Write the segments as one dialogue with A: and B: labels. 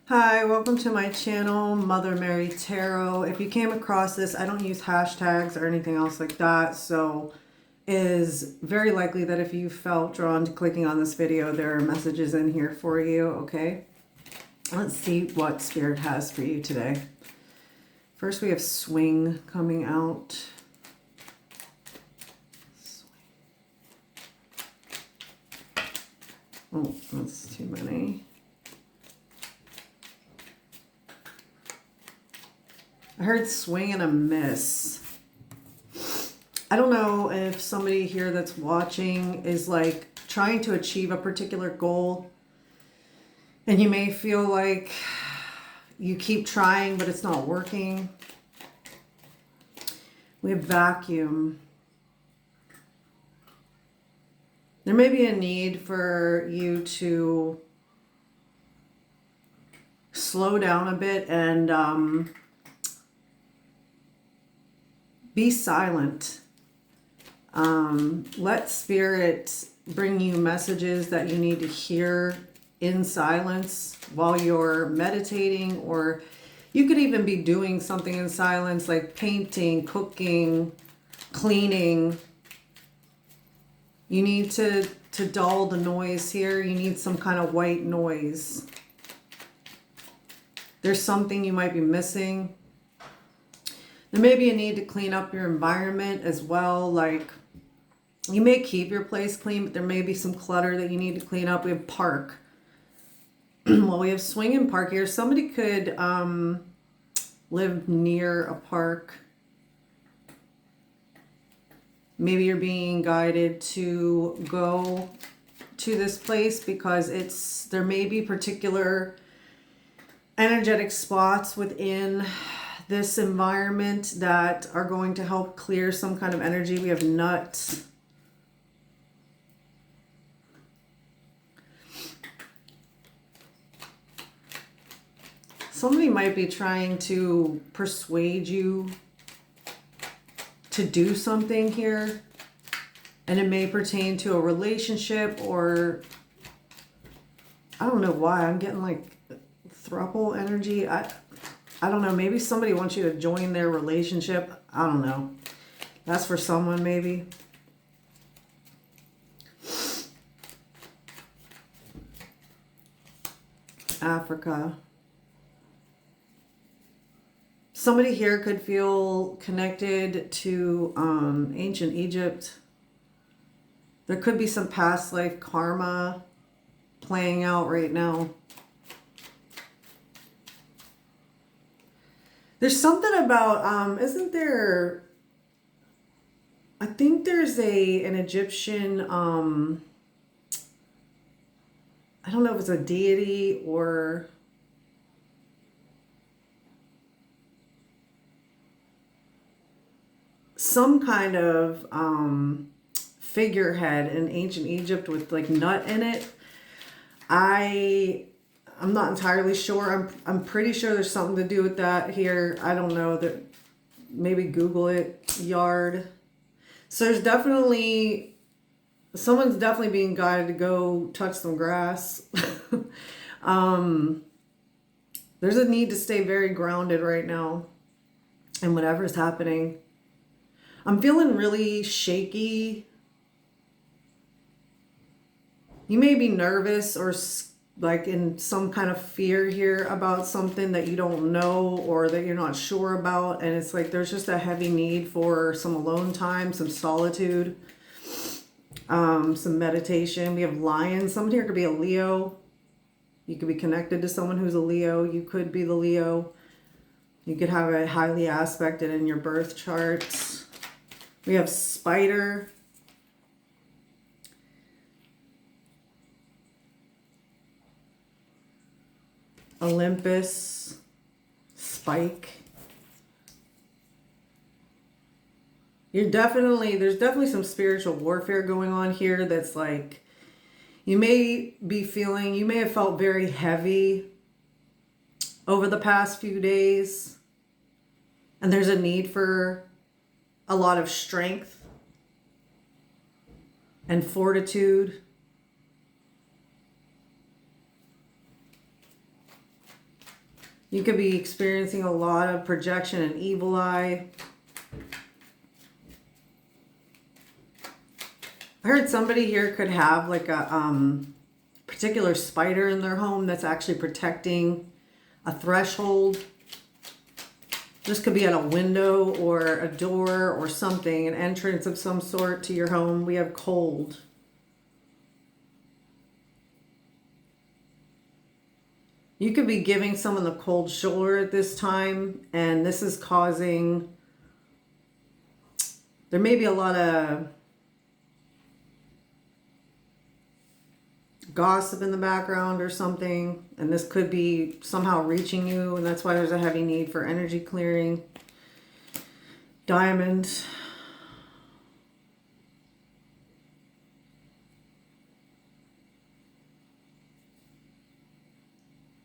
A: Hi, welcome to my channel, Mother Mary Tarot. If you came across this, I don't use hashtags or anything else like that, so it is very likely that if you felt drawn to clicking on this video, there are messages in here for you, okay? Let's see what Spirit has for you today. First, we have swing coming out. Oh, that's too many. I heard swing and a miss. I don't know if somebody here that's watching is like trying to achieve a particular goal and you may feel like you keep trying but it's not working. We have vacuum. There may be a need for you to slow down a bit and be silent. Let Spirit bring you messages that you need to hear in silence while you're meditating, or you could even be doing something in silence like painting, cooking, cleaning. You need to dull the noise here. You need some kind of white noise. There's something you might be missing. There may be a need to clean up your environment as well. Like, you may keep your place clean, but there may be some clutter that you need to clean up. We have park. Well, we have swing and park here. Somebody could live near a park. Maybe you're being guided to go to this place because there may be particular energetic spots within this environment that are going to help clear some kind of energy. We have nuts. Somebody might be trying to persuade you to do something here, and it may pertain to a relationship, or I don't know why I'm getting like throuple energy. I don't know, maybe somebody wants you to join their relationship. I don't know. That's for someone maybe. Africa. Somebody here could feel connected to ancient Egypt. There could be some past life karma playing out right now. There's something about, isn't there, I think there's an Egyptian, I don't know if it's a deity or some kind of figurehead in ancient Egypt with like nut in it. I'm not entirely sure. I'm pretty sure there's something to do with that here. I don't know. That maybe Google it. Yard. So there's definitely someone's definitely being guided to go touch some grass. There's a need to stay very grounded right now in whatever's happening. I'm feeling really shaky. You may be nervous or like in some kind of fear here about something that you don't know or that you're not sure about. And it's like there's just a heavy need for some alone time, some solitude, some meditation. We have lions. Someone here could be a Leo. You could be connected to someone who's a Leo. You could be the Leo. You could have it highly aspected in your birth charts. We have spider. Olympus. Spike. There's definitely some spiritual warfare going on here that's like, you may have felt very heavy over the past few days. And there's a need for a lot of strength and fortitude. You could be experiencing a lot of projection and evil eye. I heard somebody here could have like a particular spider in their home that's actually protecting a threshold. This could be at a window or a door or something, an entrance of some sort to your home. We have cold. You could be giving someone the cold shoulder at this time, and this is causing, there may be a lot of gossip in the background or something, and this could be somehow reaching you, and that's why there's a heavy need for energy clearing. Diamond.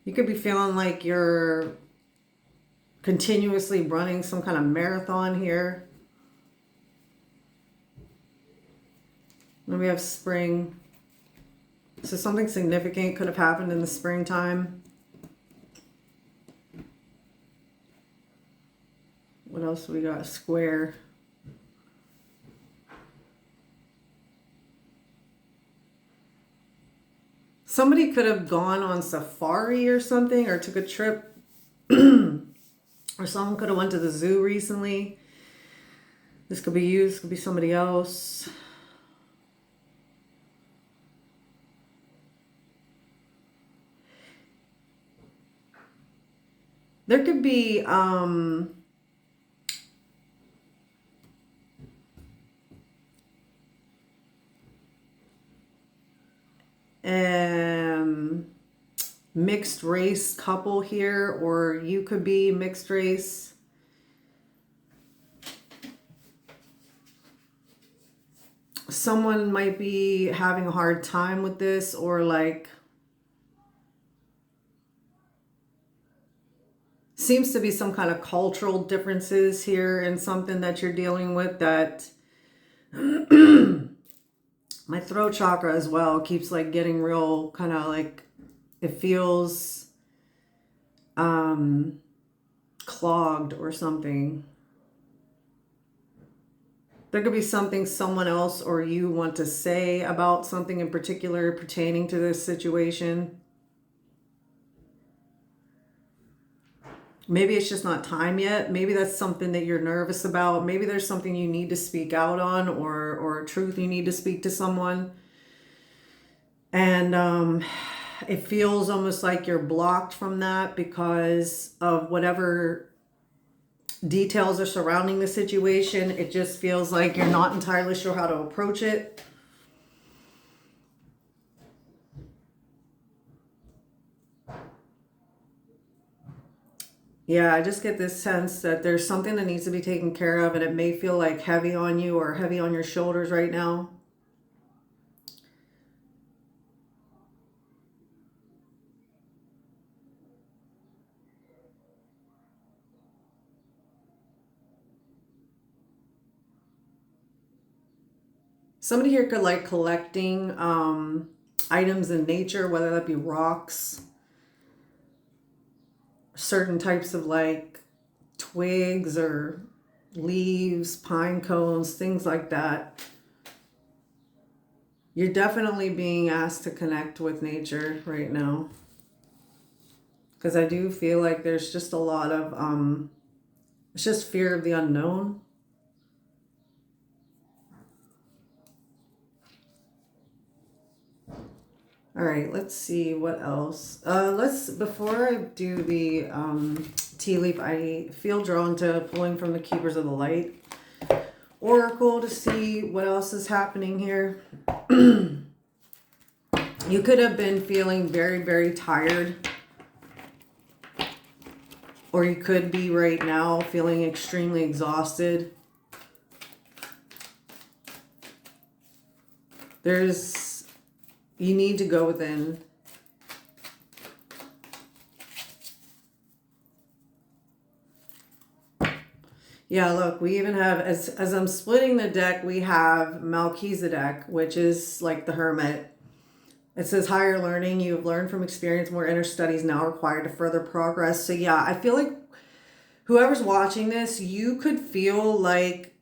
A: You could be feeling like you're continuously running some kind of marathon here. And we have spring. So something significant could have happened in the springtime. What else we got? Square. Somebody could have gone on safari or something, or took a trip, or someone could have went to the zoo recently. This could be you, this could be somebody else. There could be mixed race couple here, or you could be mixed race. Someone might be having a hard time with this, or like seems to be some kind of cultural differences here and something that you're dealing with that my throat chakra as well keeps like getting real kind of like, it feels clogged or something. There could be something someone else or you want to say about something in particular pertaining to this situation. Maybe it's just not time yet. Maybe that's something that you're nervous about. Maybe there's something you need to speak out on, or a truth you need to speak to someone. And it feels almost like you're blocked from that because of whatever details are surrounding the situation. It just feels like you're not entirely sure how to approach it. Yeah, I just get this sense that there's something that needs to be taken care of, and it may feel like heavy on you or heavy on your shoulders right now. Somebody here could like collecting items in nature, whether that be rocks, certain types of like twigs or leaves, pine cones, things like that. You're definitely being asked to connect with nature right now. Because I do feel like there's just a lot of, it's just fear of the unknown. All right, let's see what else. Before I do the tea leaf, I feel drawn to pulling from the Keepers of the Light Oracle to see what else is happening here. You could have been feeling very, very tired. Or you could be right now feeling extremely exhausted. You need to go within. Yeah, look, we even have, as I'm splitting the deck, we have Melchizedek, which is like the hermit. It says higher learning. You have learned from experience. More inner studies now required to further progress. So yeah, I feel like whoever's watching this, you could feel like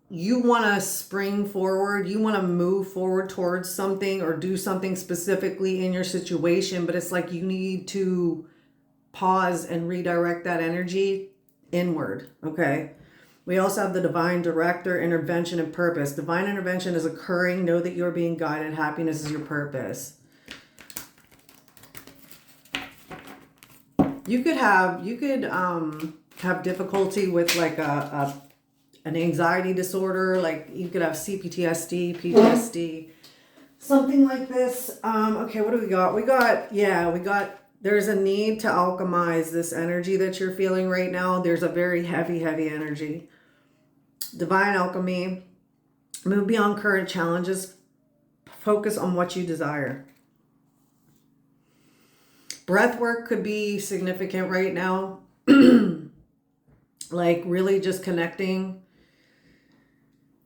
A: you want to spring forward. You want to move forward towards something or do something specifically in your situation. But it's like you need to pause and redirect that energy inward. Okay. We also have the divine director, intervention, and purpose. Divine intervention is occurring. Know that you're being guided. Happiness is your purpose. You could have difficulty with like an anxiety disorder. Like you could have CPTSD, PTSD, something like this. Okay, what do we got? We got. There's a need to alchemize this energy that you're feeling right now. There's a very heavy energy. Divine alchemy. Move beyond current challenges. Focus on what you desire. Breath work could be significant right now. Like really just connecting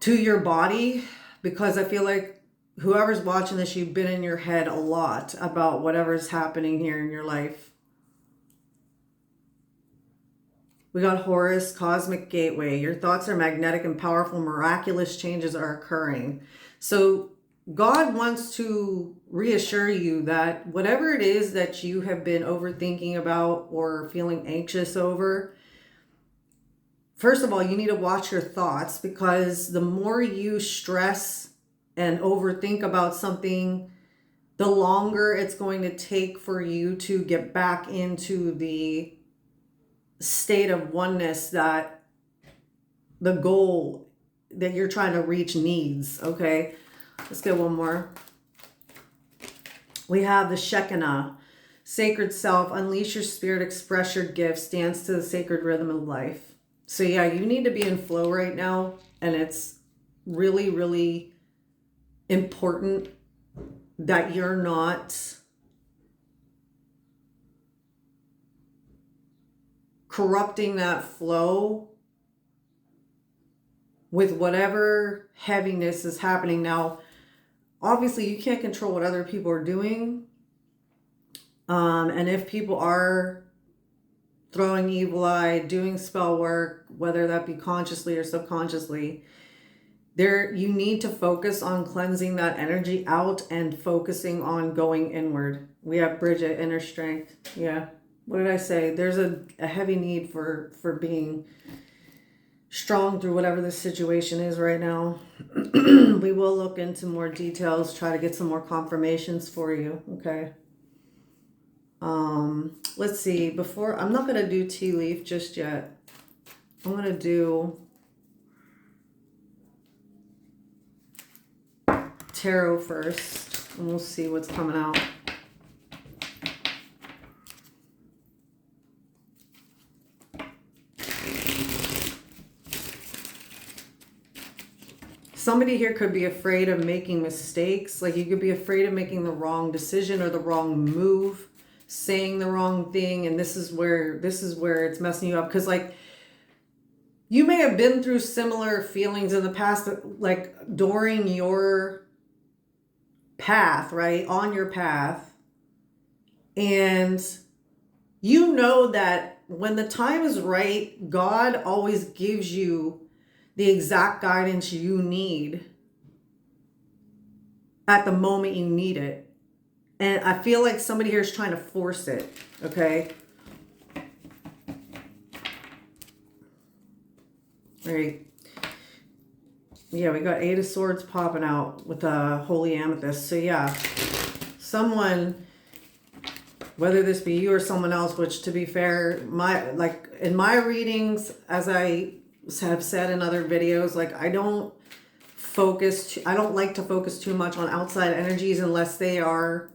A: to your body, because I feel like whoever's watching this, you've been in your head a lot about whatever's happening here in your life. We got Horus, cosmic gateway. Your thoughts are magnetic and powerful. Miraculous changes are occurring. So God wants to reassure you that whatever it is that you have been overthinking about or feeling anxious over, first of all, you need to watch your thoughts, because the more you stress and overthink about something, the longer it's going to take for you to get back into the state of oneness that the goal that you're trying to reach needs. Okay. Let's get one more. We have the Shekinah, sacred self, unleash your spirit, express your gifts, dance to the sacred rhythm of life. So yeah, you need to be in flow right now. And it's really important that you're not corrupting that flow with whatever heaviness is happening. Now, obviously, you can't control what other people are doing. And if people are throwing evil eye, doing spell work, whether that be consciously or subconsciously, you need to focus on cleansing that energy out and focusing on going inward. We have Bridget, inner strength. Yeah. What did I say? There's a heavy need for being strong through whatever the situation is right now. We will look into more details, try to get some more confirmations for you. Okay. Let's see. I'm not going to do tea leaf just yet. I'm going to do tarot first, and we'll see what's coming out. Somebody here could be afraid of making mistakes. Like you could be afraid of making the wrong decision or the wrong move, saying the wrong thing. And this is where it's messing you up. Because like you may have been through similar feelings in the past, like during your path, right? On your path. And you know that when the time is right, God always gives you the exact guidance you need at the moment you need it. And I feel like somebody here is trying to force it, okay? All right. Yeah, we got 8 of Swords popping out with a Holy Amethyst. So yeah, someone, whether this be you or someone else, which to be fair, in my readings, as I have said in other videos, like I don't like to focus too much on outside energies unless the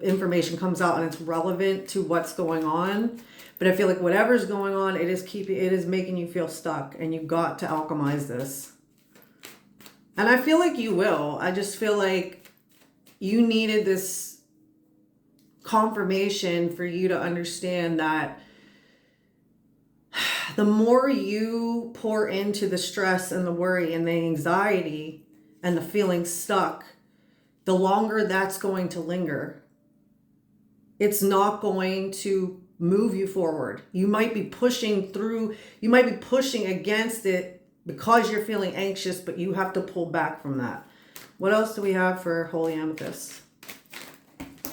A: information comes out and it's relevant to what's going on. But I feel like whatever's going on, it is making you feel stuck, and you got to alchemize this. And I feel like you will. I just feel like you needed this confirmation for you to understand that the more you pour into the stress and the worry and the anxiety and the feeling stuck, the longer that's going to linger. It's not going to move you forward. You might be pushing through, you might be pushing against it because you're feeling anxious, but you have to pull back from that. What else do we have for Holy Amethyst?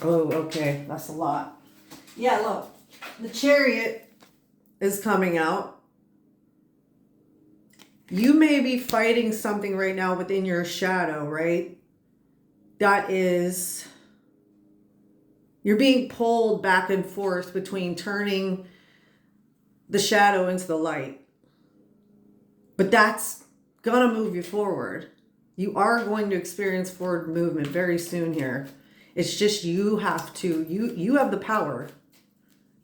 A: Oh, okay. That's a lot. Yeah, look. The Chariot is coming out. You may be fighting something right now within your shadow, right? That is, you're being pulled back and forth between turning the shadow into the light. But that's gonna move you forward. You are going to experience forward movement very soon here. It's just you have to, you have the power.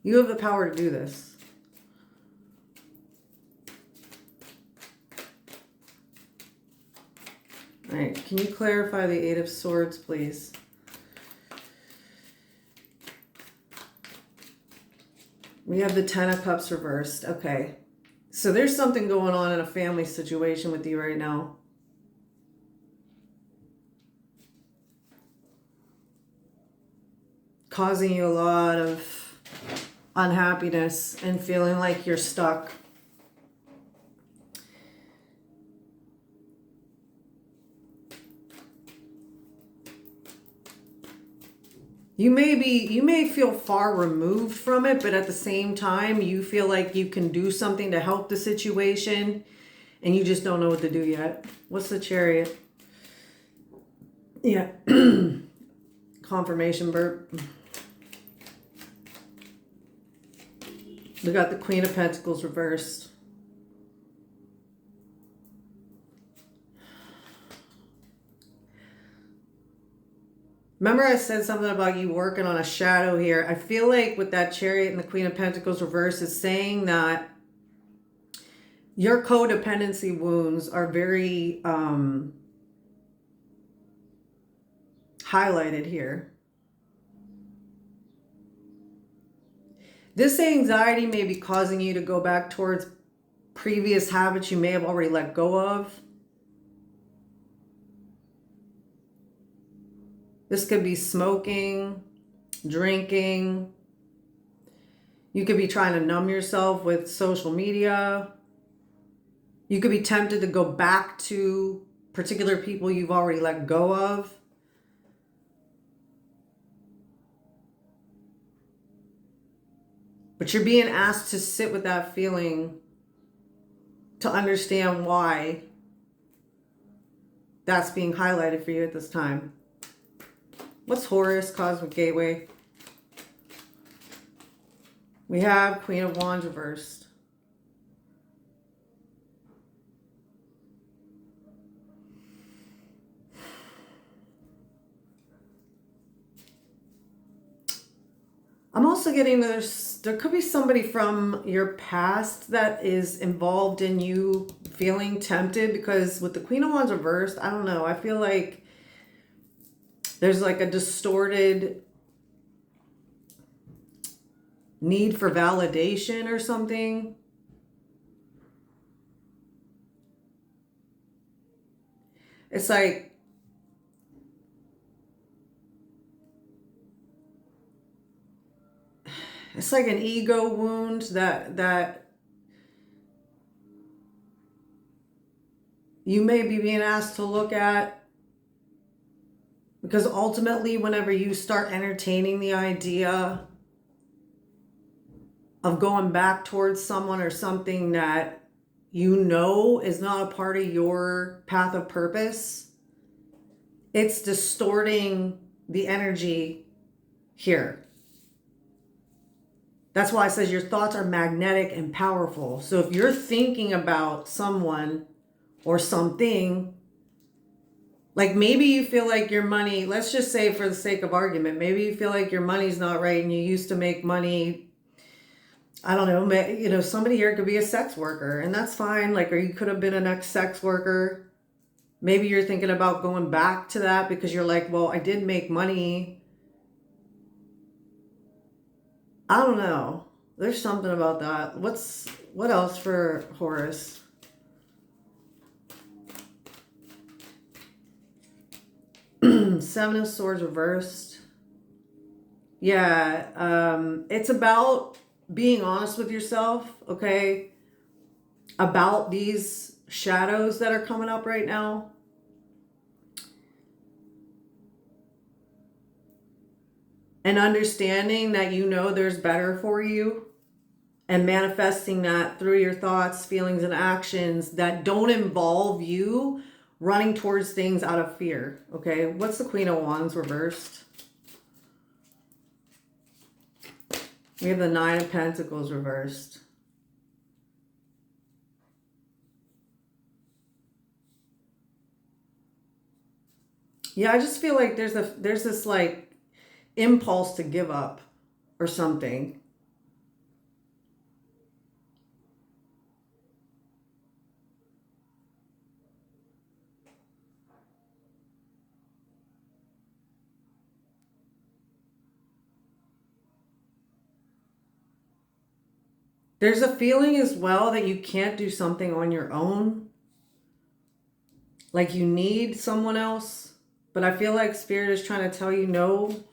A: You have the power to do this. All right, can you clarify the Eight of Swords, please? We have the Ten of Cups reversed. Okay. So there's something going on in a family situation with you right now. Causing you a lot of unhappiness and feeling like you're stuck. You may feel far removed from it, but at the same time, you feel like you can do something to help the situation and you just don't know what to do yet. What's the Chariot? Yeah. Confirmation burp. We got the Queen of Pentacles reversed. Remember I said something about you working on a shadow here. I feel like with that Chariot and the Queen of Pentacles reversed is saying that your codependency wounds are very highlighted here. This anxiety may be causing you to go back towards previous habits you may have already let go of. This could be smoking, drinking. You could be trying to numb yourself with social media. You could be tempted to go back to particular people you've already let go of. But you're being asked to sit with that feeling to understand why that's being highlighted for you at this time. What's Horus, Cosmic Gateway? We have Queen of Wands reversed. I'm also getting there could be somebody from your past that is involved in you feeling tempted, because with the Queen of Wands reversed, I don't know, I feel like there's like a distorted need for validation or something. It's like an ego wound that you may be being asked to look at, because ultimately whenever you start entertaining the idea of going back towards someone or something that you know is not a part of your path of purpose, it's distorting the energy here. That's why it says your thoughts are magnetic and powerful. So if you're thinking about someone or something, like maybe you feel like your money, let's just say for the sake of argument, maybe you feel like your money's not right and you used to make money, I don't know, you know, somebody here could be a sex worker and that's fine. Like, or you could have been an ex-sex worker. Maybe you're thinking about going back to that because you're like, well, I did make money. I don't know. There's something about that. What else for Horus? Seven of Swords reversed. Yeah, it's about being honest with yourself, okay? About these shadows that are coming up right now. And understanding that you know there's better for you. And manifesting that through your thoughts, feelings, and actions that don't involve you running towards things out of fear, okay? What's the Queen of Wands reversed? We have the Nine of Pentacles reversed. Yeah, I just feel like there's this like impulse to give up or something. There's a feeling as well that you can't do something on your own. Like you need someone else. But I feel like Spirit is trying to tell you, no,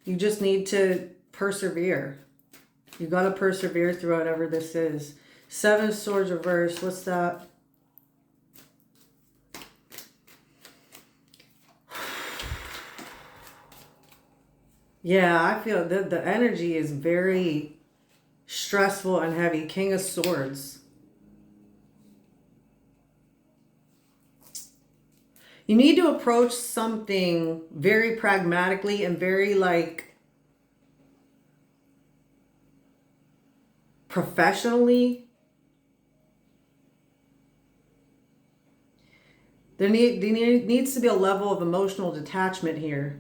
A: you just need to persevere. You got to persevere through whatever this is. Seven of Swords reversed. What's that? Yeah, I feel that the energy is very stressful and heavy. King of Swords. You need to approach something very pragmatically and very like professionally. There needs to be a level of emotional detachment here.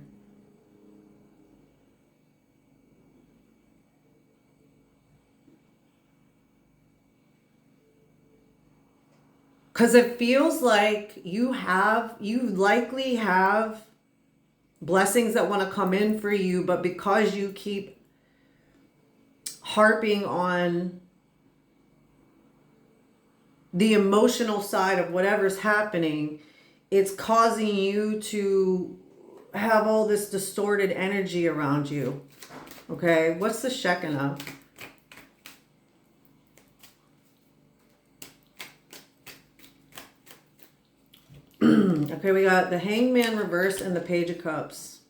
A: Because it feels like you likely have blessings that want to come in for you, but because you keep harping on the emotional side of whatever's happening, it's causing you to have all this distorted energy around you. Okay, what's the Shekinah? Okay, we got the Hangman reversed and the Page of Cups.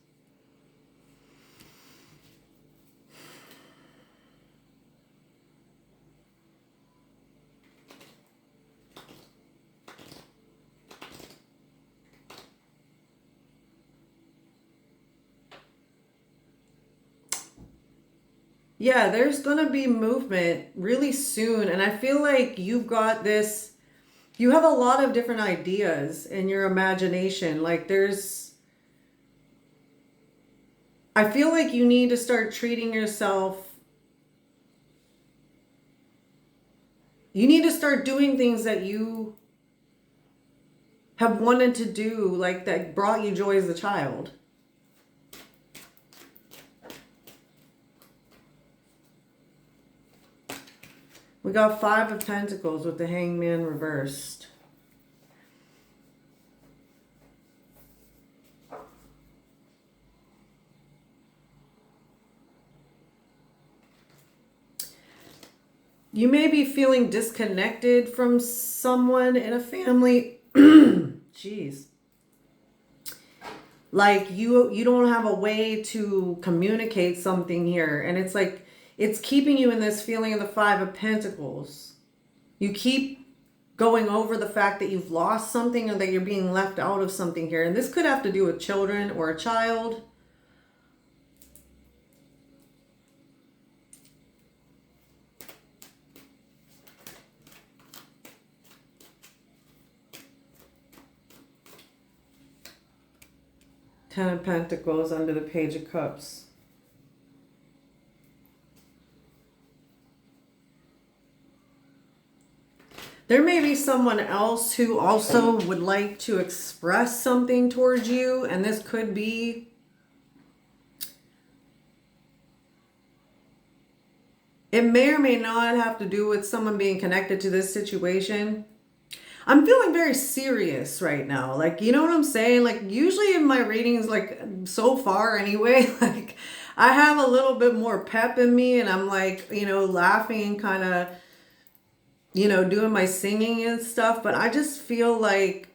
A: Yeah, there's going to be movement really soon. And I feel like you've got this, you have a lot of different ideas in your imagination. Like I feel like you need to start treating yourself. You need to start doing things that you have wanted to do, like that brought you joy as a child. We got Five of Pentacles with the Hangman reversed. You may be feeling disconnected from someone in a family. Jeez. Like you don't have a way to communicate something here. And it's like, it's keeping you in this feeling of the Five of Pentacles. You keep going over the fact that you've lost something or that you're being left out of something here. And this could have to do with children or a child. Ten of Pentacles under the Page of Cups. There may be someone else who also would like to express something towards you, and this could be, it may or may not have to do with someone being connected to this situation. I'm feeling very serious right now. Like, you know what I'm saying? Like, usually in my readings, like, so far anyway, like, I have a little bit more pep in me and I'm like, you know, laughing, kind of, you know, doing my singing and stuff. But I just feel like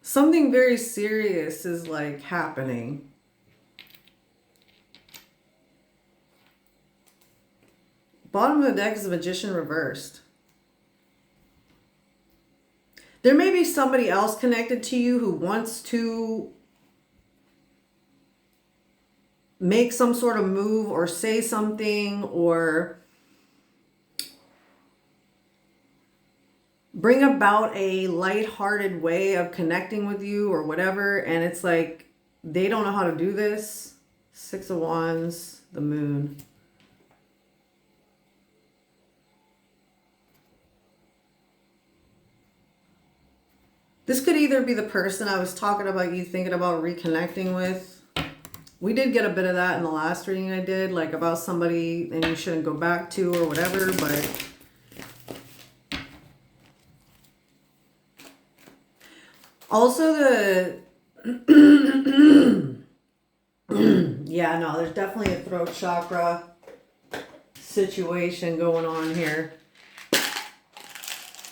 A: something very serious is like happening. Bottom of the deck is the Magician reversed. There may be somebody else connected to you who wants to make some sort of move or say something or bring about a lighthearted way of connecting with you or whatever. And it's like, they don't know how to do this. Six of Wands, the Moon. This could either be the person I was talking about you thinking about reconnecting with. We did get a bit of that in the last reading I did, like about somebody and you shouldn't go back to or whatever, but also the yeah, no, there's definitely a throat chakra situation going on here.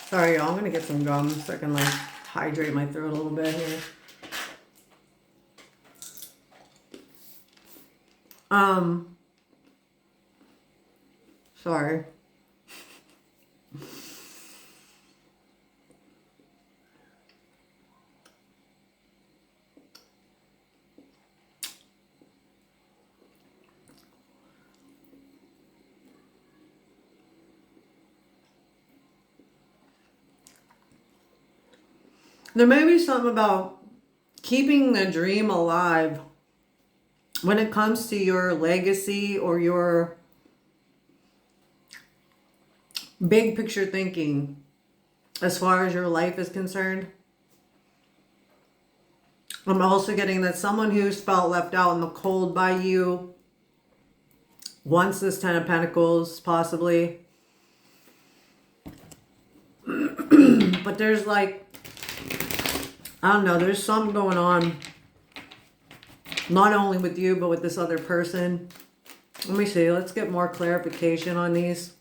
A: Sorry, y'all, I'm gonna get some gum so I can like hydrate my throat a little bit here. Sorry. There may be something about keeping the dream alive when it comes to your legacy or your big picture thinking as far as your life is concerned. I'm also getting that someone who's felt left out in the cold by you wants this Ten of Pentacles, possibly. But there's like, I don't know, there's something going on. Not only with you, but with this other person. Let me see. Let's get more clarification on these.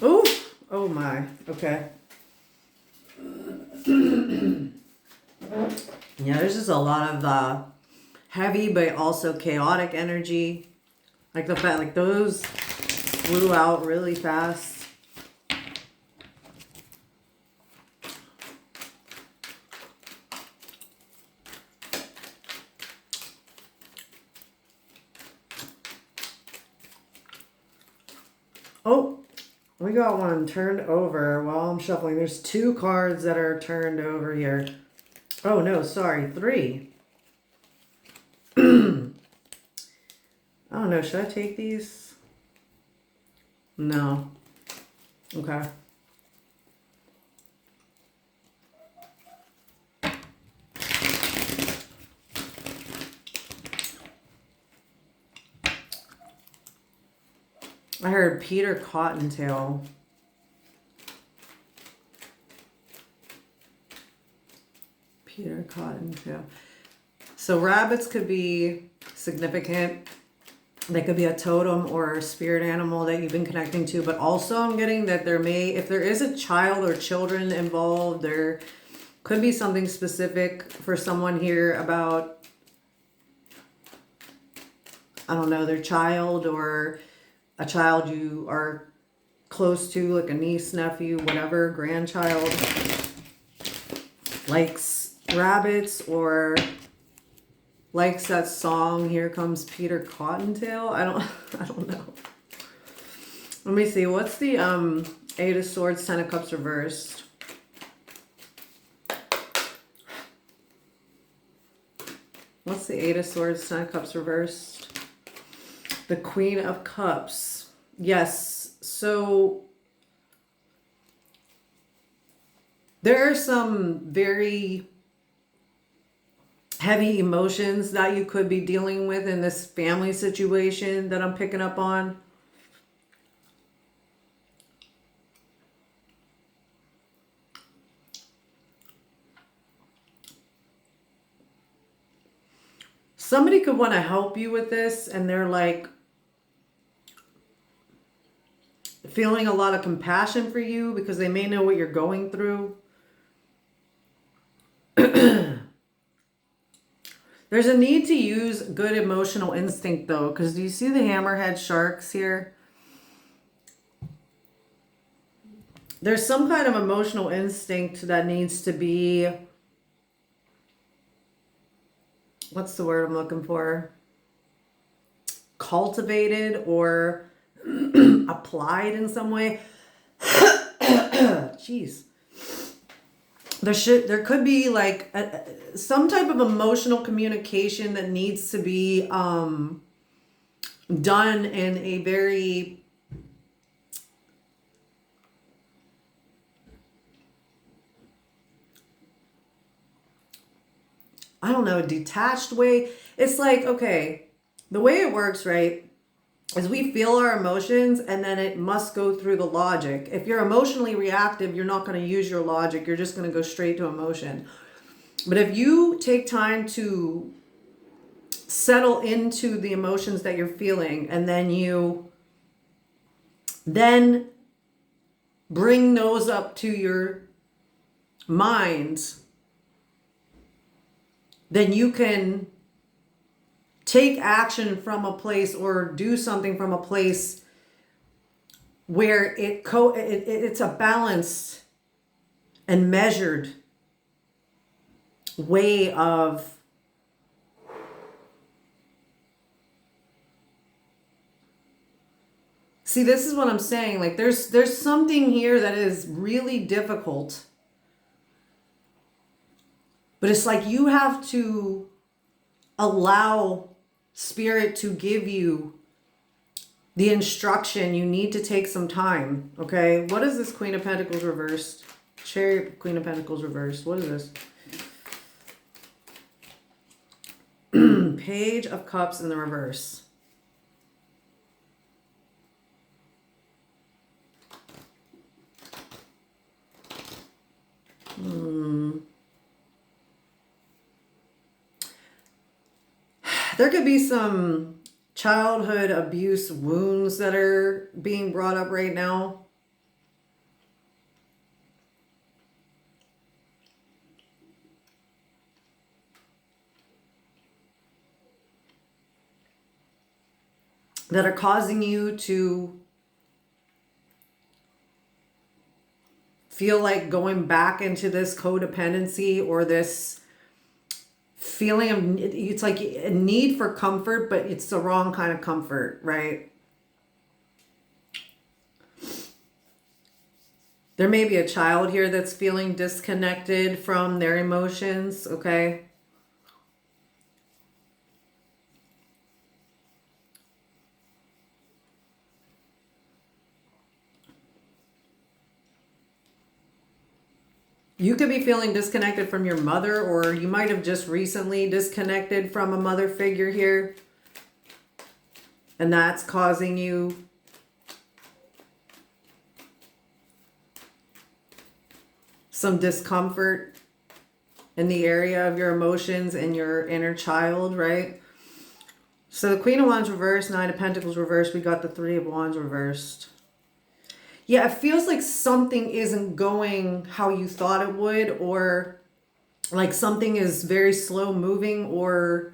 A: Oh, oh my. Okay. Yeah, there's just a lot of heavy but also chaotic energy. Like the fact, like those flew out really fast. Oh, we got one turned over while I'm shuffling. There's two cards that are turned over here. Oh no, sorry, three. I don't know, should I take these? No. Okay. I heard Peter Cottontail. Peter Cottontail. So rabbits could be significant. They could be a totem or a spirit animal that you've been connecting to. But also I'm getting that there may, if there is a child or children involved, there could be something specific for someone here about, I don't know, their child or a child you are close to, like a niece, nephew, whatever, grandchild, likes rabbits or likes that song, Here Comes Peter Cottontail. I don't know. Let me see. What's the Eight of Swords, Ten of Cups reversed? What's the Eight of Swords, Ten of Cups reversed? The Queen of Cups. Yes. So There are some very heavy emotions that you could be dealing with in this family situation that I'm picking up on. Somebody could want to help you with this, and they're like feeling a lot of compassion for you because they may know what you're going through. There's a need to use good emotional instinct though, because do you see the hammerhead sharks here? There's some kind of emotional instinct that needs to be, what's the word I'm looking for? Cultivated or applied in some way. Jeez. There could be like some type of emotional communication that needs to be done in a very I don't know, detached way. It's like, okay, the way it works, right, is we feel our emotions and then it must go through the logic. If you're emotionally reactive, you're not going to use your logic. You're just going to go straight to emotion. But if you take time to settle into the emotions that you're feeling and then you then bring those up to your mind, then you can take action from a place or do something from a place where it's a balanced and measured way of see, this is what I'm saying. Like there's something here that is really difficult. But it's like you have to allow Spirit to give you the instruction. You need to take some time, okay? What is this Queen of Pentacles reversed? Chariot, Queen of Pentacles reversed. What is this? Page of Cups in the reverse. There could be some childhood abuse wounds that are being brought up right now. That are causing you to feel like going back into this codependency or this feeling of, it's like a need for comfort, but it's the wrong kind of comfort, right? There may be a child here that's feeling disconnected from their emotions, okay? You could be feeling disconnected from your mother, or you might have just recently disconnected from a mother figure here. And that's causing you some discomfort in the area of your emotions and your inner child, right? So the Queen of Wands reversed, Nine of Pentacles reversed, we got the Three of Wands reversed. Yeah, it feels like something isn't going how you thought it would, or like something is very slow moving, or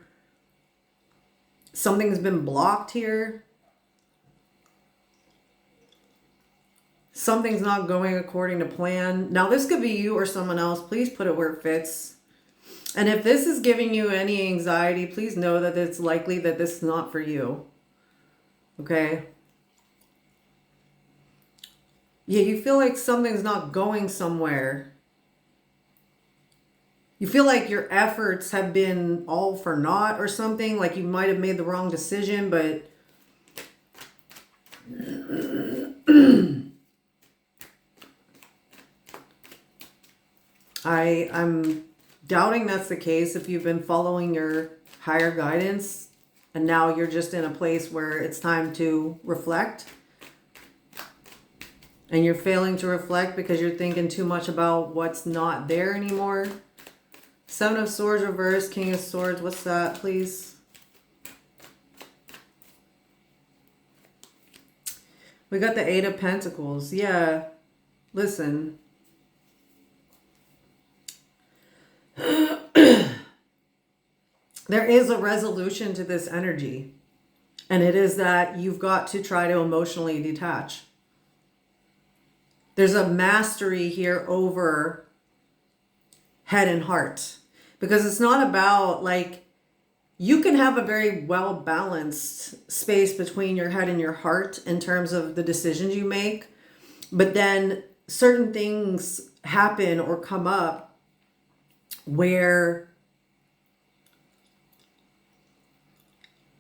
A: something's been blocked here. Something's not going according to plan. Now, this could be you or someone else. Please put it where it fits. And if this is giving you any anxiety, please know that it's likely that this is not for you. Okay? Yeah, you feel like something's not going somewhere. You feel like your efforts have been all for naught or something. Like you might have made the wrong decision, but I'm doubting that's the case if you've been following your higher guidance and now you're just in a place where it's time to reflect. And you're failing to reflect because you're thinking too much about what's not there anymore. Seven of Swords reversed, King of Swords. What's that, please? We got the Eight of Pentacles. Yeah. Listen. There is a resolution to this energy. And it is that you've got to try to emotionally detach. There's a mastery here over head and heart. Because it's not about like, you can have a very well balanced space between your head and your heart in terms of the decisions you make. But then certain things happen or come up where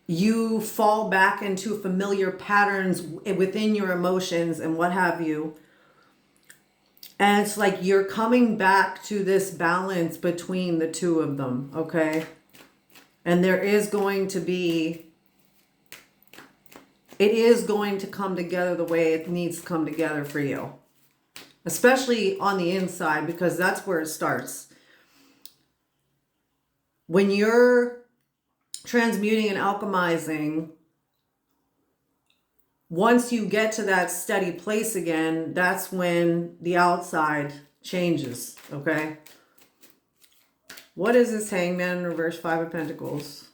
A: you fall back into familiar patterns within your emotions and what have you. And it's like you're coming back to this balance between the two of them, okay? And there is going to be, it is going to come together the way it needs to come together for you. Especially on the inside, because that's where it starts. When you're transmuting and alchemizing, once you get to that steady place again, that's when the outside changes, okay? What is this Hangman in reverse? Five of Pentacles.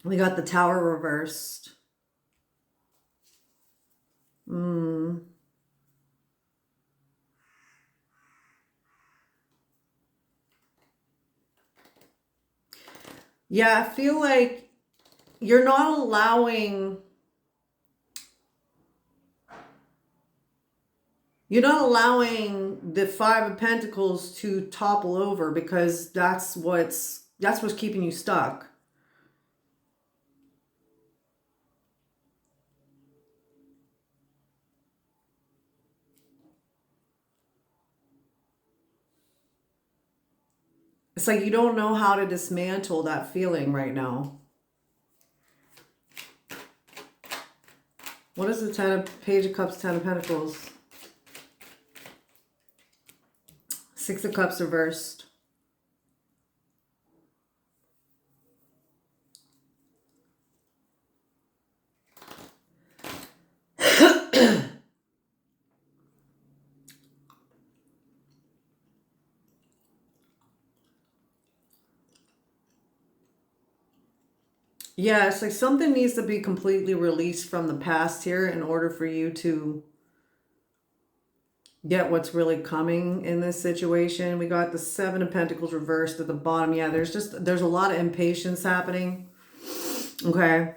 A: We got the Tower reversed. Yeah, I feel like you're not allowing the Five of Pentacles to topple over, because that's what's keeping you stuck. It's like you don't know how to dismantle that feeling right now. What is the Page of Cups, Ten of Pentacles? Six of Cups reversed. Yeah, it's like something needs to be completely released from the past here in order for you to get what's really coming in this situation. We got the Seven of Pentacles reversed at the bottom. Yeah, there's a lot of impatience happening. Okay.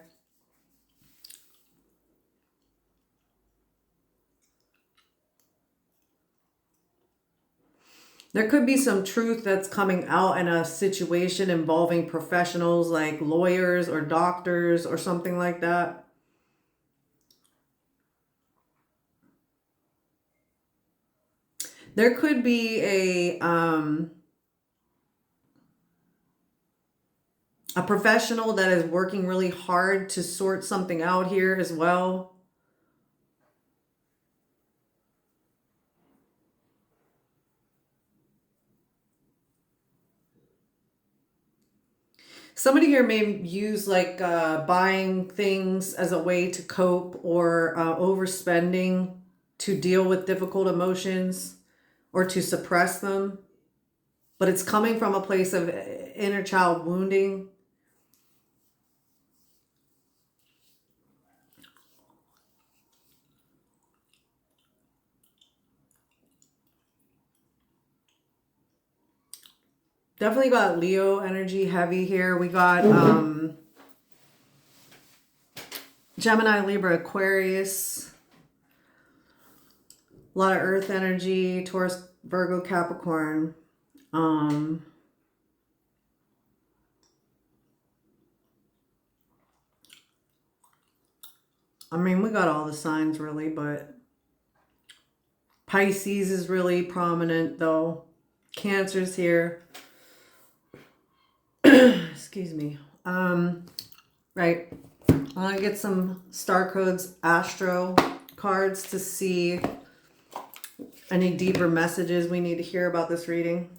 A: There could be some truth that's coming out in a situation involving professionals like lawyers or doctors or something like that. There could be a professional that is working really hard to sort something out here as well. Somebody here may use like buying things as a way to cope, or overspending to deal with difficult emotions or to suppress them. But it's coming from a place of inner child wounding. Definitely got Leo energy heavy here. We got Gemini, Libra, Aquarius. A lot of earth energy, Taurus, Virgo, Capricorn. I mean, we got all the signs really, but Pisces is really prominent though. Cancer's here. Excuse me. Right. I'm going to get some star codes, astro cards to see any deeper messages we need to hear about this reading.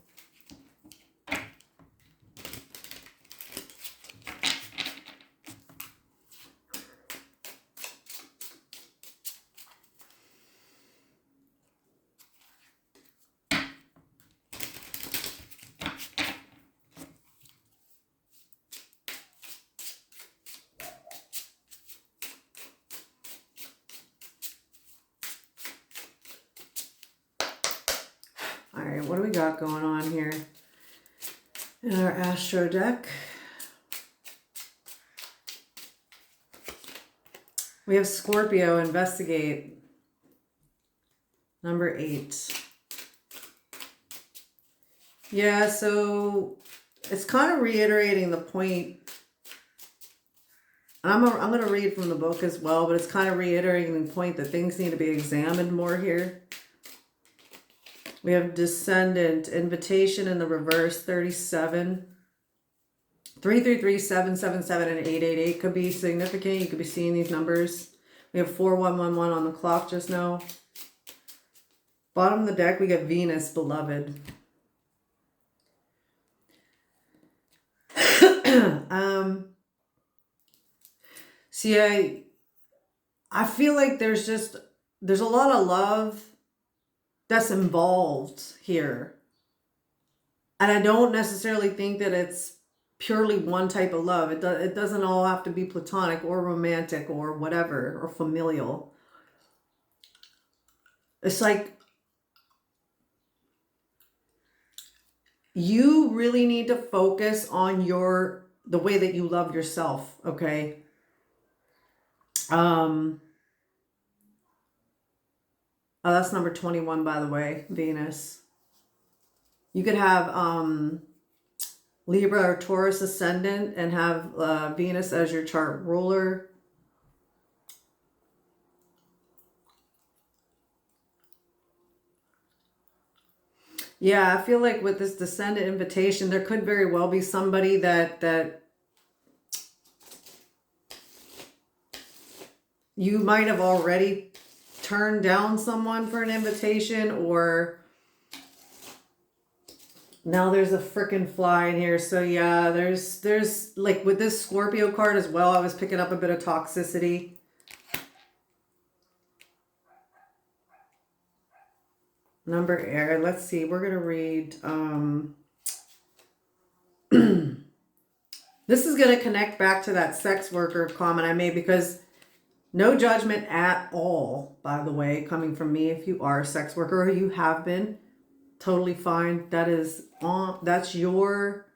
A: All right, what do we got going on here in our astro deck? We have Scorpio, investigate. Number 8. Yeah, so it's kind of reiterating the point. And I'm going to read from the book as well, but it's kind of reiterating the point that things need to be examined more here. We have Descendant, invitation in the reverse, 37. 333, 777, and 888 could be significant. You could be seeing these numbers. We have 4111 on the clock just now. Bottom of the deck, we get Venus, beloved. See, I feel like there's a lot of love that's involved here. And I don't necessarily think that it's purely one type of love. It doesn't all have to be platonic or romantic or whatever, or familial. It's like you really need to focus on the way that you love yourself, okay? Oh, that's number 21, by the way, Venus. You could have Libra or Taurus ascendant and have Venus as your chart ruler. Yeah, I feel like with this descendant invitation, there could very well be somebody that you might have already turned down someone for an invitation, or now there's a freaking fly in here. So yeah, there's like with this Scorpio card as well, I was picking up a bit of toxicity. Number air. Let's see. We're going to read. This is going to connect back to that sex worker comment I made, because no judgment at all, by the way, coming from me. If you are a sex worker or you have been, totally fine. That's your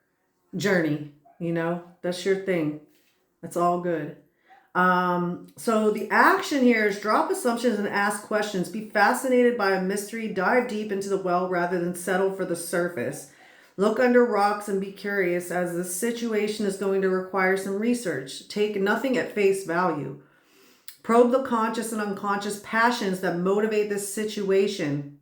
A: journey. You know, that's your thing. That's all good. So the action here is drop assumptions and ask questions. Be fascinated by a mystery. Dive deep into the well rather than settle for the surface. Look under rocks and be curious, as the situation is going to require some research. Take nothing at face value. Probe the conscious and unconscious passions that motivate this situation.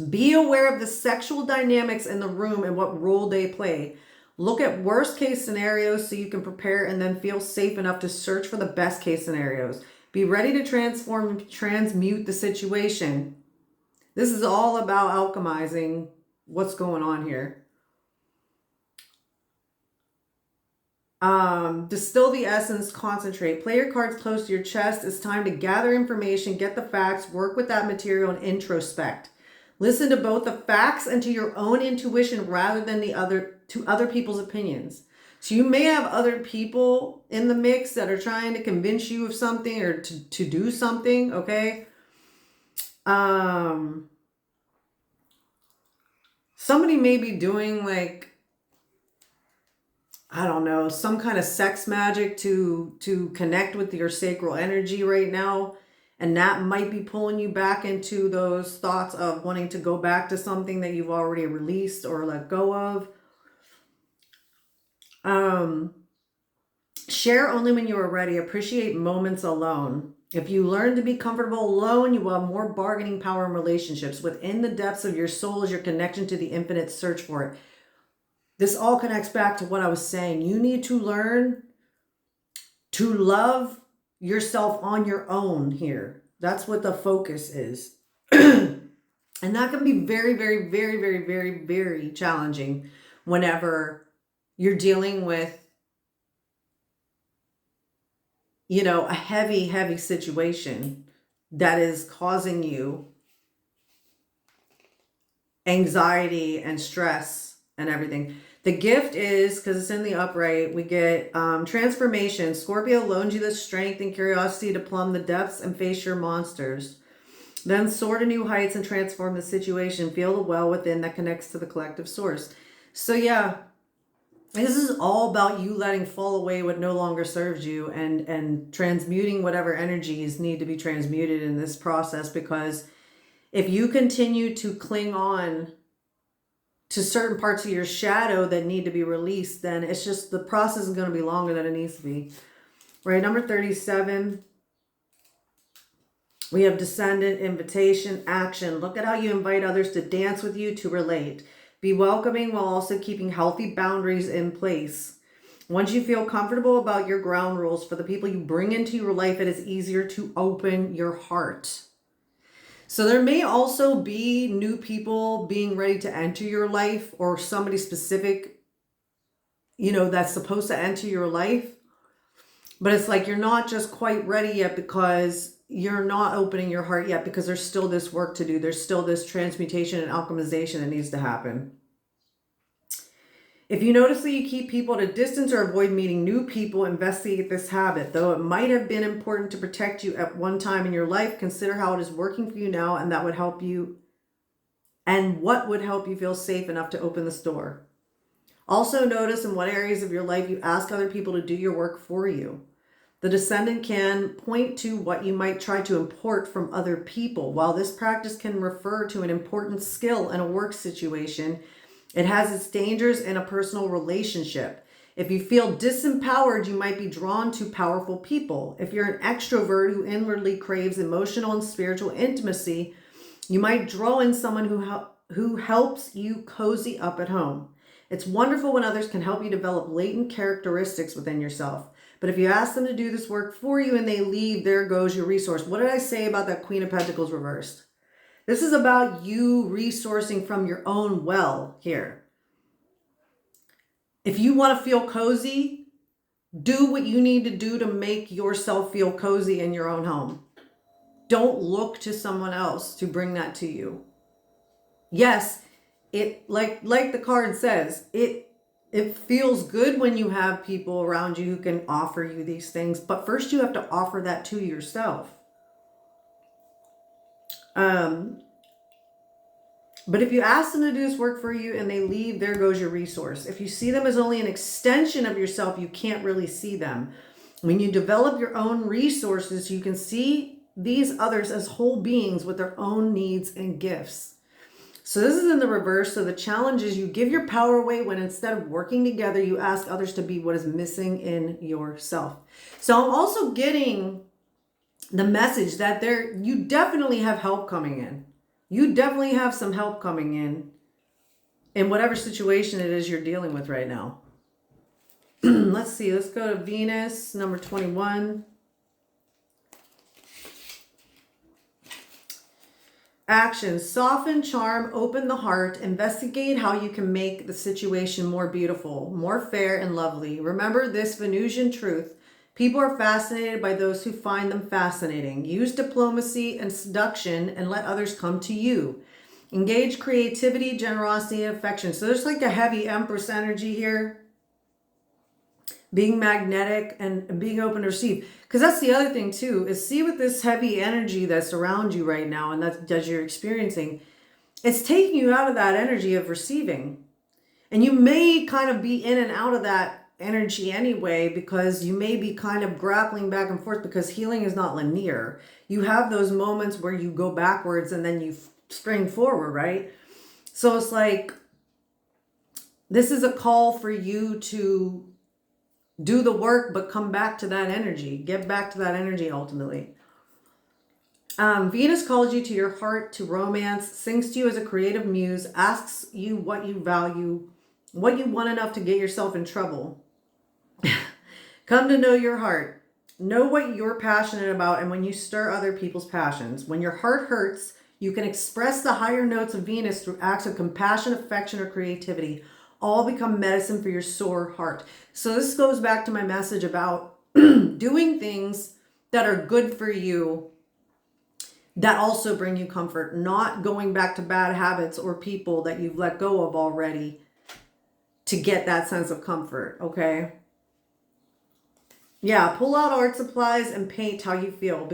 A: Be aware of the sexual dynamics in the room and what role they play. Look at worst case scenarios so you can prepare and then feel safe enough to search for the best case scenarios. Be ready to transform and transmute the situation. This is all about alchemizing what's going on here. Distill the essence, concentrate. Play your cards close to your chest. It's time to gather information, get the facts, work with that material, and introspect. Listen to both the facts and to your own intuition rather than to other people's opinions. So you may have other people in the mix that are trying to convince you of something or to do something, okay? Somebody may be doing like, I don't know, some kind of sex magic to connect with your sacral energy right now. And that might be pulling you back into those thoughts of wanting to go back to something that you've already released or let go of. Share only when you are ready. Appreciate moments alone. If you learn to be comfortable alone, you will have more bargaining power in relationships. Within the depths of your soul is your connection to the infinite. Search for it. This all connects back to what I was saying. You need to learn to love yourself on your own here. That's what the focus is. And that can be very, very, very, very, very, very challenging whenever you're dealing with, you know, a heavy, heavy situation that is causing you anxiety and stress and everything. The gift is, because it's in the upright, we get transformation. Scorpio loans you the strength and curiosity to plumb the depths and face your monsters. Then soar to new heights and transform the situation. Feel the well within that connects to the collective source. So yeah, this is all about you letting fall away what no longer serves you, and transmuting whatever energies need to be transmuted in this process. Because if you continue to cling on to certain parts of your shadow that need to be released, then it's just, the process is going to be longer than it needs to be. Right, number 37. We have descendant, invitation, action. Look at how you invite others to dance with you, to relate. Be welcoming while also keeping healthy boundaries in place. Once you feel comfortable about your ground rules for the people you bring into your life, it is easier to open your heart. So there may also be new people being ready to enter your life, or somebody specific, you know, that's supposed to enter your life. But it's like you're not just quite ready yet because you're not opening your heart yet, because there's still this work to do. There's still this transmutation and alchemization that needs to happen. If you notice that you keep people at a distance or avoid meeting new people, investigate this habit. Though it might have been important to protect you at one time in your life, consider how it is working for you now, and that would help you, and what would help you feel safe enough to open this door. Also notice in what areas of your life you ask other people to do your work for you. The descendant can point to what you might try to import from other people. While this practice can refer to an important skill in a work situation, it has its dangers in a personal relationship. If you feel disempowered, you might be drawn to powerful people. If you're an extrovert who inwardly craves emotional and spiritual intimacy, you might draw in someone who helps you cozy up at home. It's wonderful when others can help you develop latent characteristics within yourself. But if you ask them to do this work for you and they leave, there goes your resource. What did I say about that Queen of Pentacles reversed? This is about you resourcing from your own well here. If you want to feel cozy, do what you need to do to make yourself feel cozy in your own home. Don't look to someone else to bring that to you. Yes, it like the card says, it feels good when you have people around you who can offer you these things, but first you have to offer that to yourself. But if you ask them to do this work for you and they leave, there goes your resource. If you see them as only an extension of yourself, you can't really see them. When you develop your own resources, you can see these others as whole beings with their own needs and gifts. So this is in the reverse. So the challenge is you give your power away when instead of working together, you ask others to be what is missing in yourself. So I'm also getting the message that you definitely have help coming in. You definitely have some help coming in whatever situation it is you're dealing with right now. Let's see. Let's go to Venus, number 21. Action. Soften, charm, open the heart. Investigate how you can make the situation more beautiful, more fair and lovely. Remember this Venusian truth. People are fascinated by those who find them fascinating. Use diplomacy and seduction and let others come to you. Engage creativity, generosity, and affection. So there's like a heavy Empress energy here. Being magnetic and being open to receive. Because that's the other thing too, is see with this heavy energy that's around you right now and that you're experiencing, it's taking you out of that energy of receiving. And you may kind of be in and out of that energy anyway, because you may be kind of grappling back and forth, because healing is not linear. You have those moments where you go backwards and then you spring forward, right? So it's like, this is a call for you to do the work, but come back to that energy. Get back to that energy ultimately. Venus calls you to your heart, to romance, sings to you as a creative muse, asks you what you value, what you want enough to get yourself in trouble. Come to know your heart. Know what you're passionate about, and when you stir other people's passions. When your heart hurts, you can express the higher notes of Venus through acts of compassion, affection, or creativity. All become medicine for your sore heart. So this goes back to my message about doing things that are good for you, that also bring you comfort, not going back to bad habits or people that you've let go of already to get that sense of comfort, okay? Yeah, pull out art supplies and paint how you feel.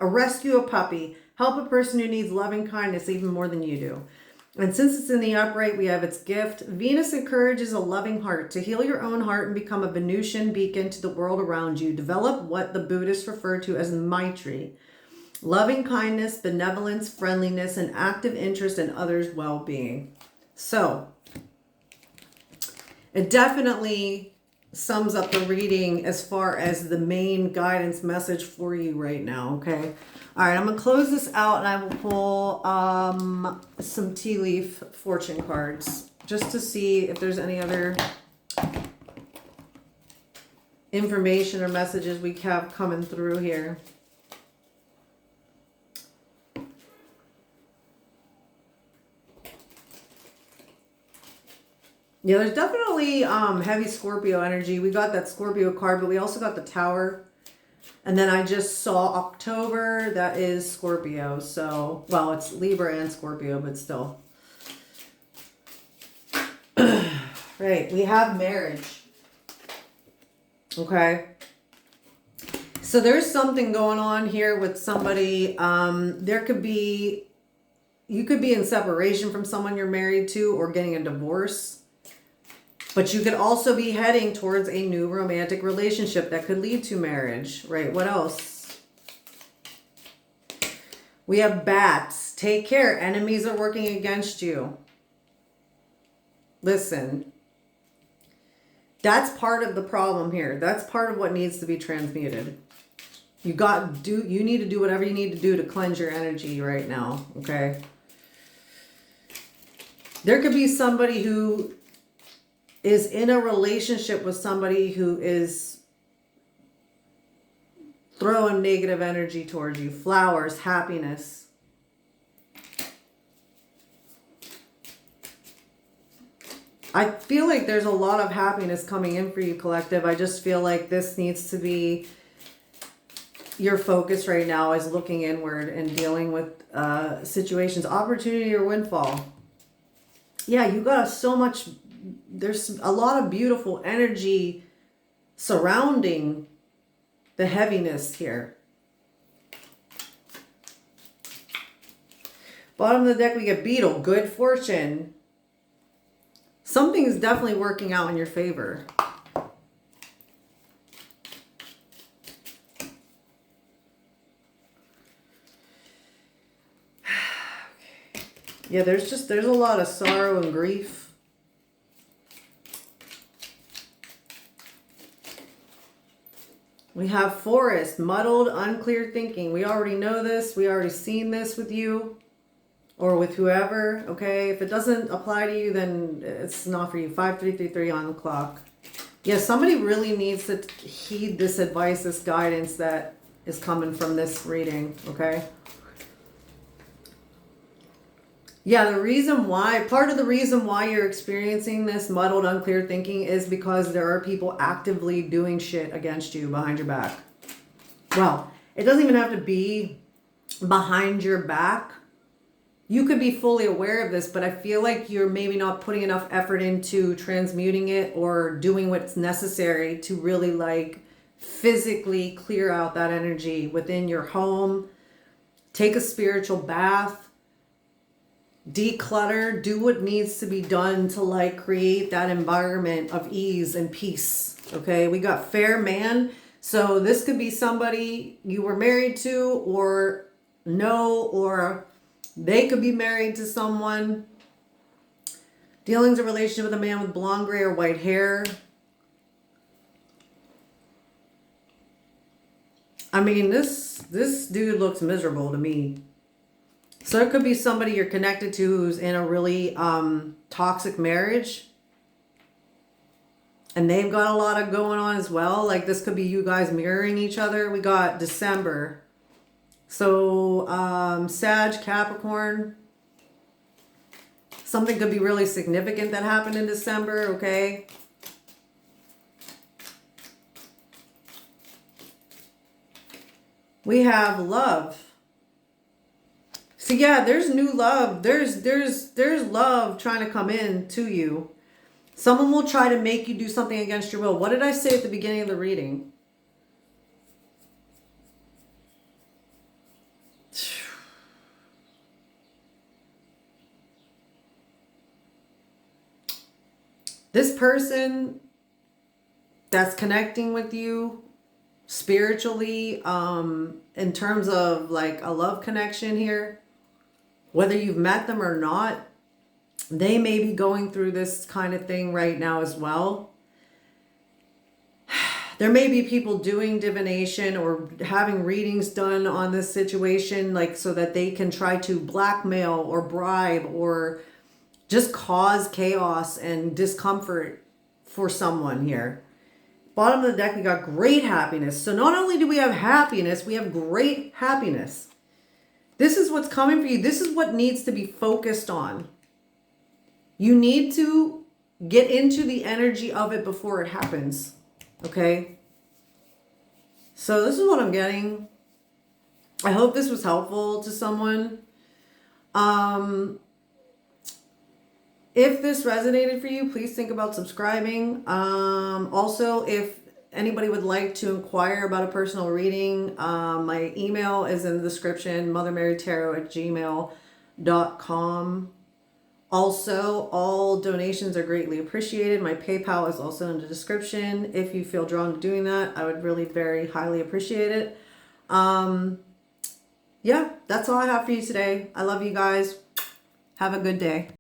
A: Rescue a puppy. Help a person who needs loving kindness even more than you do. And since it's in the upright, we have its gift. Venus encourages a loving heart. To heal your own heart and become a Venusian beacon to the world around you, develop what the Buddhists refer to as Maitri. Loving kindness, benevolence, friendliness, and active interest in others' well-being. So, it definitely sums up the reading as far as the main guidance message for you right now, okay? All right, I'm going to close this out and I will pull some tea leaf fortune cards just to see if there's any other information or messages we have coming through here. Yeah, there's definitely heavy Scorpio energy. We got that Scorpio card, but we also got the Tower. And then I just saw October. That is Scorpio. So, well, it's Libra and Scorpio, but still. Right, we have marriage. Okay. So there's something going on here with somebody. There could be, you could be in separation from someone you're married to or getting a divorce. But you could also be heading towards a new romantic relationship that could lead to marriage, right? What else? We have bats. Take care. Enemies are working against you. Listen, that's part of the problem here. That's part of what needs to be transmuted. You need to do whatever you need to do to cleanse your energy right now, okay? There could be somebody who is in a relationship with somebody who is throwing negative energy towards you. Flowers, happiness. I feel like there's a lot of happiness coming in for you, collective. I just feel like this needs to be your focus right now, is looking inward and dealing with situations, opportunity or windfall. Yeah, you got so much. There's a lot of beautiful energy surrounding the heaviness here. Bottom of the deck, we get Beetle, good fortune. Something is definitely working out in your favor. Yeah, there's a lot of sorrow and grief. We have forest, muddled, unclear thinking. We already know this. We already seen this with you or with whoever, okay? If it doesn't apply to you, then it's not for you. 5333 on the clock. Yeah, somebody really needs to heed this advice, this guidance that is coming from this reading, okay? Yeah, part of the reason why you're experiencing this muddled, unclear thinking is because there are people actively doing shit against you behind your back. Well, it doesn't even have to be behind your back. You could be fully aware of this, but I feel like you're maybe not putting enough effort into transmuting it or doing what's necessary to really like physically clear out that energy within your home. Take a spiritual bath. Declutter, do what needs to be done to like create that environment of ease and peace. Okay, we got fair man. So this could be somebody you were married to or no, or they could be married to someone. Dealings a relationship with a man with blonde, gray, or white hair. I mean, this this dude looks miserable to me. So it could be somebody you're connected to who's in a really toxic marriage. And they've got a lot of going on as well. Like this could be you guys mirroring each other. We got December. So Sag, Capricorn. Something could be really significant that happened in December, okay? We have love. So yeah, there's new love. There's love trying to come in to you. Someone will try to make you do something against your will. What did I say at the beginning of the reading? This person that's connecting with you spiritually, in terms of like a love connection here, whether you've met them or not, they may be going through this kind of thing right now as well. There may be people doing divination or having readings done on this situation, like so that they can try to blackmail or bribe or just cause chaos and discomfort for someone here. Bottom of the deck, we got great happiness. So not only do we have happiness, we have great happiness. This is what's coming for you. This is what needs to be focused on. You need to get into the energy of it before it happens. Okay? So this is what I'm getting. I hope this was helpful to someone. If this resonated for you, please think about subscribing. Also, if anybody would like to inquire about a personal reading, my email is in the description, mothermarytarot@gmail.com. Also, all donations are greatly appreciated. My PayPal is also in the description. If you feel drawn to doing that, I would really very highly appreciate it. Yeah, that's all I have for you today. I love you guys. Have a good day.